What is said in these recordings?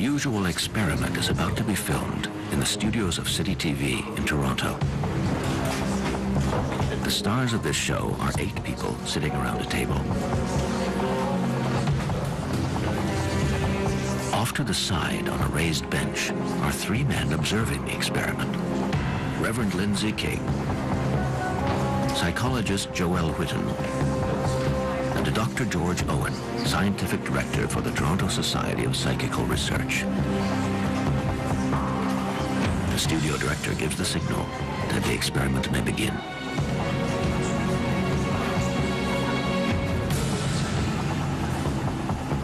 unusual experiment is about to be filmed in the studios of City TV in Toronto. The stars of this show are 8 people sitting around a table. Off to the side on a raised bench are 3 men observing the experiment. Reverend Lindsay King, psychologist Joelle Whitten, and Dr. George Owen, scientific director for the Toronto Society of Psychical Research. The studio director gives the signal that the experiment may begin.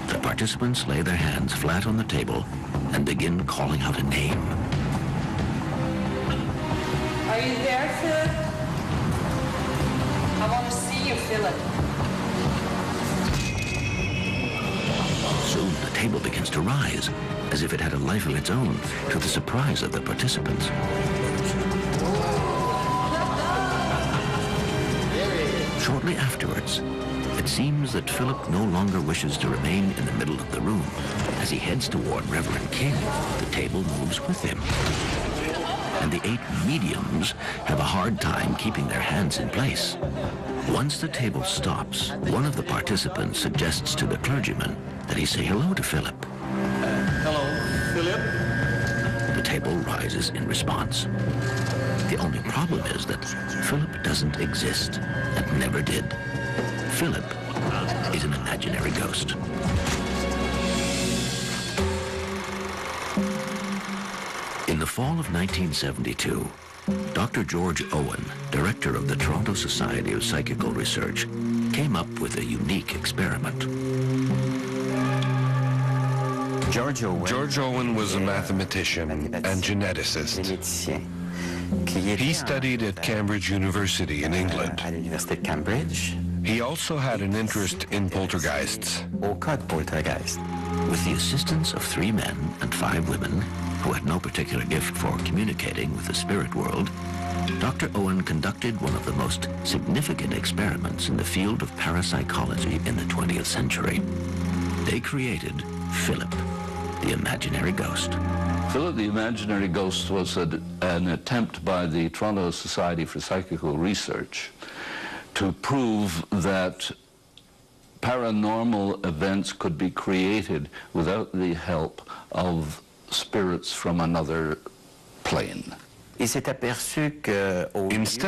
The participants lay their hands flat on the table and begin calling out a name. Are you there, Philip? I want to see you, Philip. Soon the table begins to rise, as if it had a life of its own, to the surprise of the participants. Shortly afterwards, it seems that Philip no longer wishes to remain in the middle of the room. As he heads toward Reverend King, the table moves with him. And the 8 mediums have a hard time keeping their hands in place. Once the table stops, one of the participants suggests to the clergyman that he say hello to Philip. Hello, Philip. The table rises in response. The only problem is that Philip doesn't exist and never did. Philip is an imaginary ghost. In the fall of 1972, Dr. George Owen, director of the Toronto Society of Psychical Research, came up with a unique experiment. George Owen was a mathematician and geneticist. He studied at Cambridge University in England. He also had an interest in poltergeists. With the assistance of 3 men and 5 women, who had no particular gift for communicating with the spirit world, Dr. Owen conducted one of the most significant experiments in the field of parapsychology in the 20th century. They created Philip, the imaginary ghost. Philip the Imaginary Ghost was an attempt by the Toronto Society for Psychical Research to prove that paranormal events could be created without the help of spirits from another plane. Instead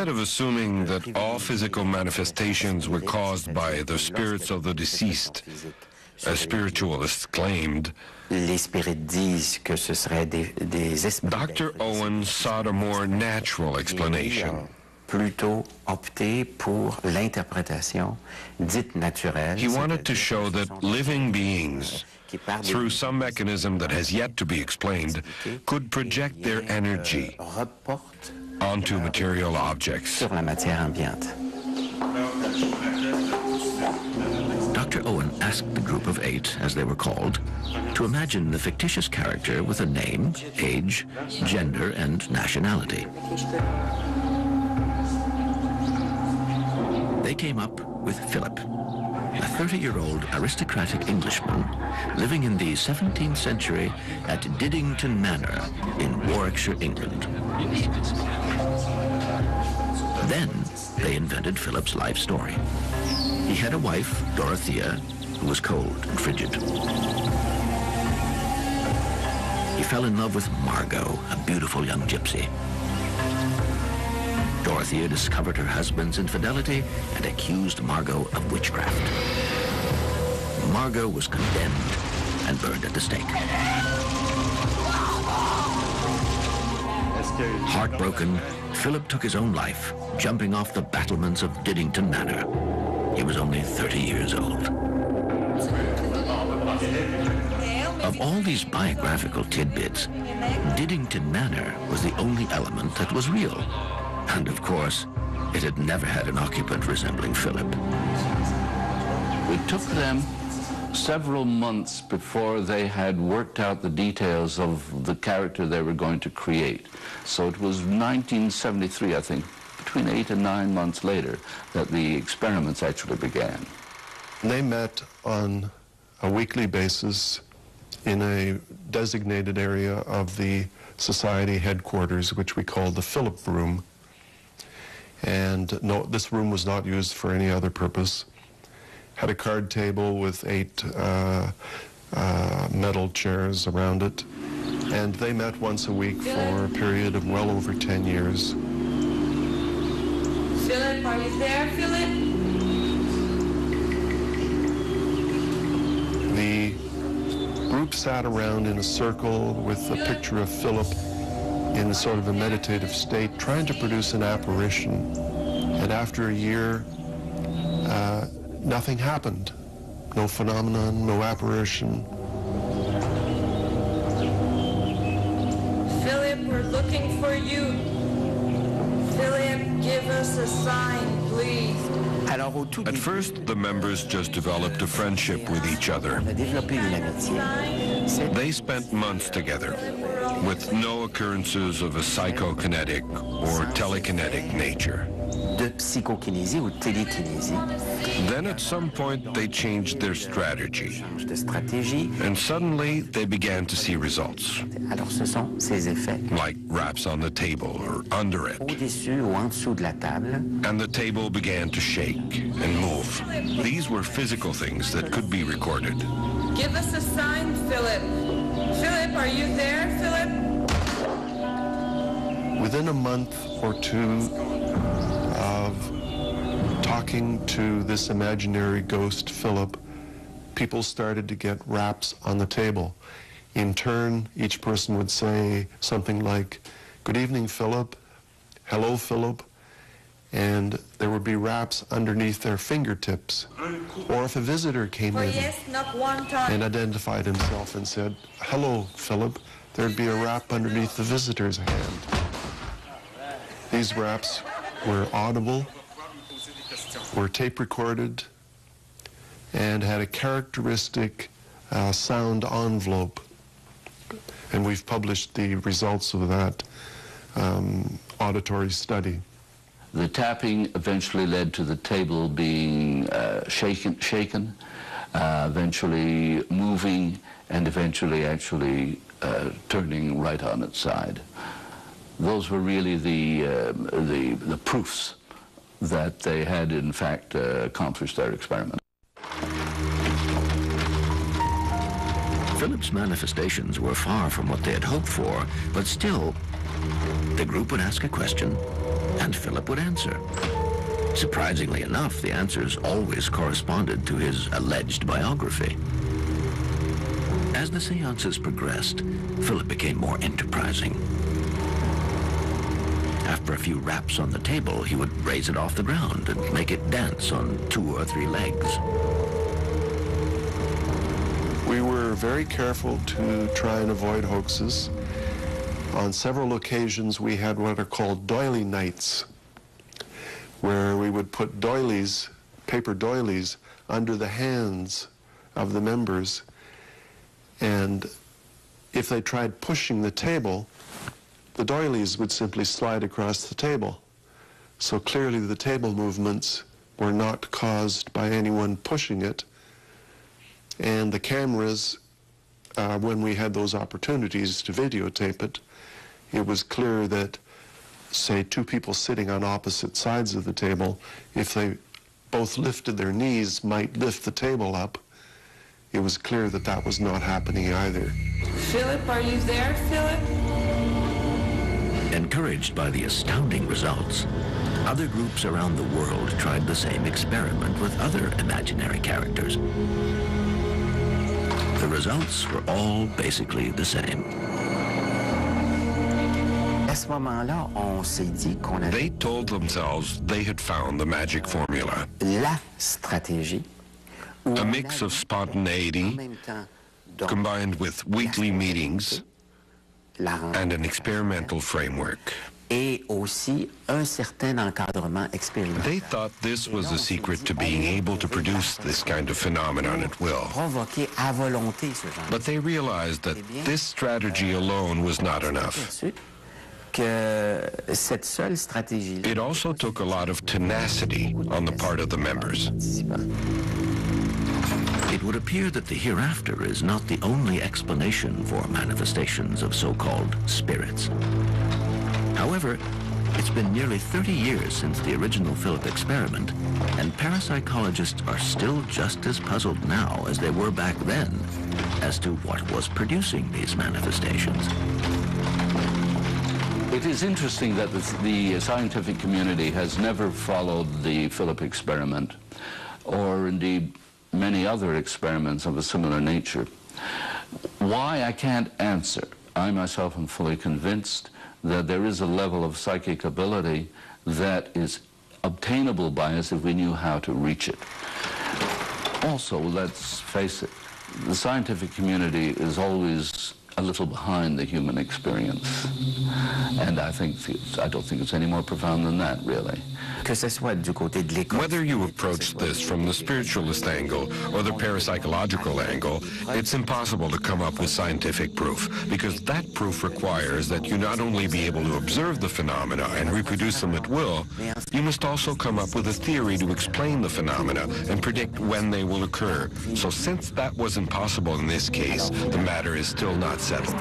of assuming that all physical manifestations were caused by the spirits of the deceased, as spiritualists claimed, Dr. Owen sought a more natural explanation. He wanted to show that living beings, through some mechanism that has yet to be explained, could project their energy onto material objects. Dr. Owen asked the group of 8, as they were called, to imagine the fictitious character with a name, age, gender, and nationality. They came up with Philip, a 30-year-old aristocratic Englishman living in the 17th century at Diddington Manor in Warwickshire, England. Then they invented Philip's life story. He had a wife, Dorothea, who was cold and frigid. He fell in love with Margot, a beautiful young gypsy. Dorothea discovered her husband's infidelity and accused Margot of witchcraft. Margot was condemned and burned at the stake. Heartbroken, Philip took his own life, jumping off the battlements of Diddington Manor. He was only 30 years old. Of all these biographical tidbits, Diddington Manor was the only element that was real. And of course, it had never had an occupant resembling Philip. It took them several months before they had worked out the details of the character they were going to create. So it was 1973, I think, between 8 and 9 months later, that the experiments actually began. They met on a weekly basis in a designated area of the society headquarters, which we call the Philip room. And no, this room was not used for any other purpose. Had a card table with 8 metal chairs around it. And they met once a week for a period of well over 10 years. Philip, are you there, Philip? The group sat around in a circle with a picture of Philip in sort of a meditative state, trying to produce an apparition. And after a year, nothing happened. No phenomenon, no apparition. Philip, we're looking for you. Philip, give us a sign, please. At first, the members just developed a friendship with each other. They spent months together, with no occurrences of a psychokinetic or telekinetic nature. Then at some point they changed their strategy, and suddenly they began to see results, like raps on the table or under it, and the table began to shake and move. These were physical things that could be recorded. Give us a sign, Philip. Philip, are you there, Philip? Within a month or two of talking to this imaginary ghost, Philip, people started to get raps on the table. In turn, each person would say something like, "Good evening, Philip," "Hello, Philip," and there would be raps underneath their fingertips. Or if a visitor came in and identified himself and said, "Hello, Philip," there'd be a rap underneath the visitor's hand. These raps were audible, were tape recorded, and had a characteristic sound envelope. And we've published the results of that auditory study. The tapping eventually led to the table being shaken, eventually moving, and eventually actually turning right on its side. Those were really the proofs that they had, in fact, accomplished their experiment. Philip's manifestations were far from what they had hoped for, but still, the group would ask a question, and Philip would answer. Surprisingly enough, the answers always corresponded to his alleged biography. As the seances progressed, Philip became more enterprising. After a few raps on the table, he would raise it off the ground and make it dance on 2 or 3 legs. We were very careful to try and avoid hoaxes. On several occasions, we had what are called doily nights, where we would put doilies, paper doilies, under the hands of the members. And if they tried pushing the table, the doilies would simply slide across the table. So clearly the table movements were not caused by anyone pushing it. And the cameras, when we had those opportunities to videotape it, it was clear that, say, 2 people sitting on opposite sides of the table, if they both lifted their knees, might lift the table up. It was clear that that was not happening either. Philip, are you there, Philip? Encouraged by the astounding results, other groups around the world tried the same experiment with other imaginary characters. The results were all basically the same. They told themselves they had found the magic formula. A mix of spontaneity combined with weekly meetings and an experimental framework. They thought this was the secret to being able to produce this kind of phenomenon at will. But they realized that this strategy alone was not enough. It also took a lot of tenacity on the part of the members. It would appear that the hereafter is not the only explanation for manifestations of so-called spirits. However, it's been nearly 30 years since the original Philip experiment, and parapsychologists are still just as puzzled now as they were back then as to what was producing these manifestations. It is interesting that the scientific community has never followed the Philip experiment, or indeed many other experiments of a similar nature. Why, I can't answer. I myself am fully convinced that there is a level of psychic ability that is obtainable by us if we knew how to reach it. Also, let's face it, the scientific community is always a little behind the human experience. And I don't think it's any more profound than that, really. Whether you approach this from the spiritualist angle or the parapsychological angle, it's impossible to come up with scientific proof, because that proof requires that you not only be able to observe the phenomena and reproduce them at will, you must also come up with a theory to explain the phenomena and predict when they will occur. So since that was impossible in this case, the matter is still not settled.